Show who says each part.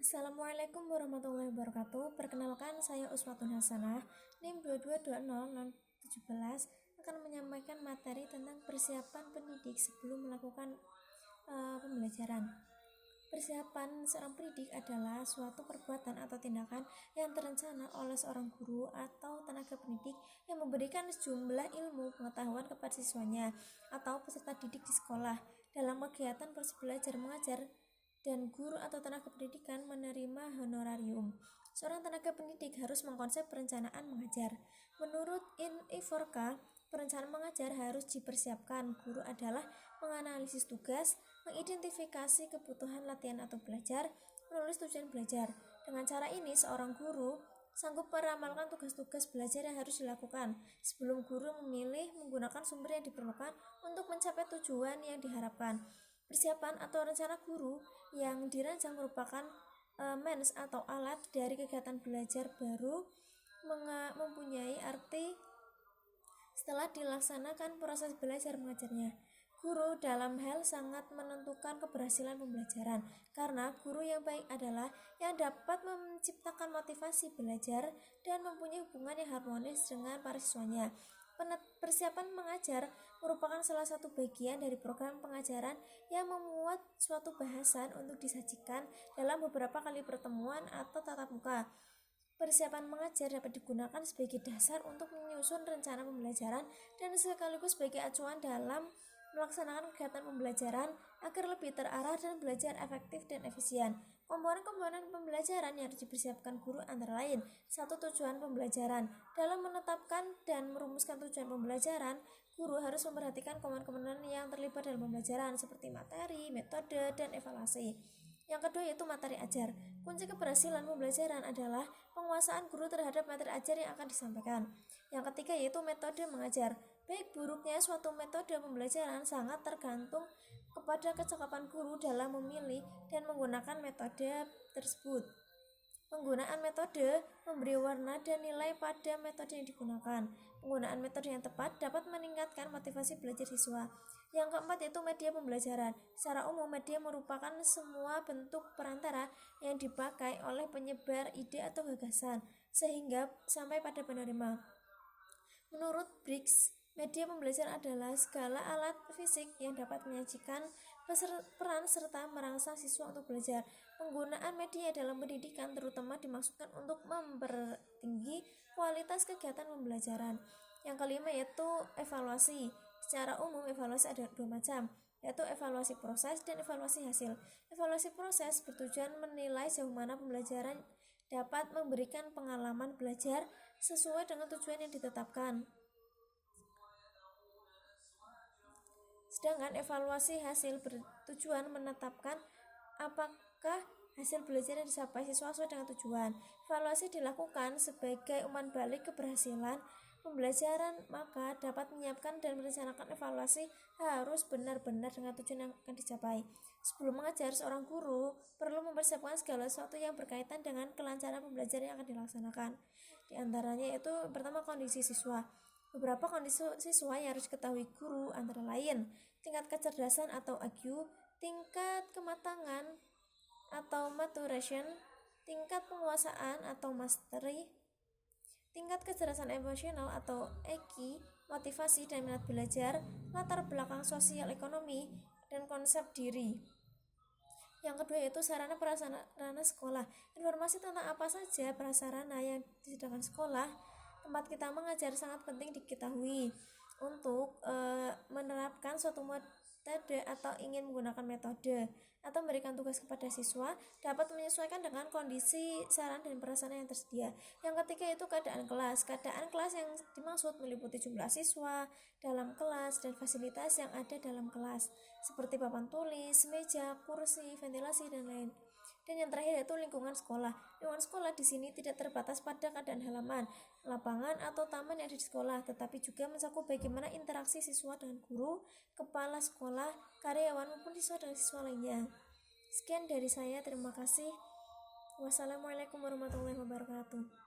Speaker 1: Assalamualaikum warahmatullahi wabarakatuh. Perkenalkan, saya Uswatun Hasanah, NIM 222017, akan menyampaikan materi tentang persiapan pendidik sebelum melakukan pembelajaran. Persiapan seorang pendidik adalah suatu perbuatan atau tindakan yang terencana oleh seorang guru atau tenaga pendidik yang memberikan sejumlah ilmu pengetahuan kepada siswanya atau peserta didik di sekolah dalam kegiatan proses belajar mengajar, dan guru atau tenaga pendidikan menerima honorarium. Seorang tenaga pendidik harus mengkonsep perencanaan mengajar. Menurut IN4K, perencanaan mengajar harus dipersiapkan. Guru adalah menganalisis tugas, mengidentifikasi kebutuhan latihan atau belajar, menulis tujuan belajar. Dengan cara ini, seorang guru sanggup meramalkan tugas-tugas belajar yang harus dilakukan sebelum guru memilih menggunakan sumber yang diperlukan untuk mencapai tujuan yang diharapkan. Persiapan atau rencana guru yang dirancang merupakan means atau alat dari kegiatan belajar baru mempunyai arti setelah dilaksanakan proses belajar mengajarnya. Guru dalam hal sangat menentukan keberhasilan pembelajaran, karena guru yang baik adalah yang dapat menciptakan motivasi belajar dan mempunyai hubungan yang harmonis dengan para siswanya. Persiapan mengajar merupakan salah satu bagian dari program pengajaran yang memuat suatu bahasan untuk disajikan dalam beberapa kali pertemuan atau tatap muka. Persiapan mengajar dapat digunakan sebagai dasar untuk menyusun rencana pembelajaran dan sekaligus sebagai acuan dalam melaksanakan kegiatan pembelajaran agar lebih terarah dan belajar efektif dan efisien. Komponen-komponen pembelajaran yang harus dipersiapkan guru antara lain: 1. Tujuan pembelajaran. Dalam menetapkan dan merumuskan tujuan pembelajaran, guru harus memperhatikan komponen-komponen yang terlibat dalam pembelajaran seperti materi, metode, dan evaluasi. Yang kedua yaitu materi ajar. Kunci keberhasilan pembelajaran adalah penguasaan guru terhadap materi ajar yang akan disampaikan. Yang ketiga yaitu metode mengajar. Baik buruknya suatu metode pembelajaran sangat tergantung kepada kecakapan guru dalam memilih dan menggunakan metode tersebut. Penggunaan metode memberi warna dan nilai pada metode yang digunakan. Penggunaan metode yang tepat dapat meningkatkan motivasi belajar siswa. Yang keempat yaitu media pembelajaran. Secara umum, media merupakan semua bentuk perantara yang dipakai oleh penyebar ide atau gagasan sehingga sampai pada penerima. Menurut Briggs, media pembelajaran adalah segala alat fisik yang dapat menyajikan peran serta merangsang siswa untuk belajar. Penggunaan media dalam pendidikan terutama dimaksudkan untuk mempertinggi kualitas kegiatan pembelajaran. Yang kelima yaitu evaluasi. Secara umum, evaluasi ada dua macam, yaitu evaluasi proses dan evaluasi hasil. Evaluasi proses bertujuan menilai sejauh mana pembelajaran dapat memberikan pengalaman belajar sesuai dengan tujuan yang ditetapkan. Sedangkan evaluasi hasil bertujuan menetapkan apakah hasil belajar yang dicapai siswa sesuai dengan tujuan. Evaluasi dilakukan sebagai umpan balik keberhasilan pembelajaran, maka dapat menyiapkan dan merencanakan evaluasi harus benar-benar dengan tujuan yang akan dicapai. Sebelum mengajar, seorang guru perlu mempersiapkan segala sesuatu yang berkaitan dengan kelancaran pembelajaran yang akan dilaksanakan. Di antaranya yaitu pertama, kondisi siswa. Beberapa kondisi siswa yang harus diketahui guru antara lain: tingkat kecerdasan atau IQ, tingkat kematangan atau maturation, tingkat penguasaan atau mastery, tingkat kecerdasan emosional atau EQ, motivasi dan minat belajar, latar belakang sosial ekonomi, dan konsep diri. Yang kedua yaitu sarana prasarana sekolah. Informasi tentang apa saja prasarana yang disediakan sekolah tempat kita mengajar sangat penting diketahui untuk menerapkan suatu metode atau ingin menggunakan metode atau memberikan tugas kepada siswa dapat menyesuaikan dengan kondisi sarana dan prasarana yang tersedia. Yang ketiga yaitu keadaan kelas. Keadaan kelas yang dimaksud meliputi jumlah siswa dalam kelas dan fasilitas yang ada dalam kelas seperti papan tulis, meja, kursi, ventilasi, dan lain. Dan yang terakhir yaitu lingkungan sekolah. Lingkungan sekolah di sini tidak terbatas pada keadaan halaman, lapangan, atau taman yang ada di sekolah, tetapi juga mencakup bagaimana interaksi siswa dengan guru, kepala sekolah, karyawan, maupun siswa dengan siswa lainnya. Sekian dari saya, terima kasih. Wassalamualaikum warahmatullahi wabarakatuh.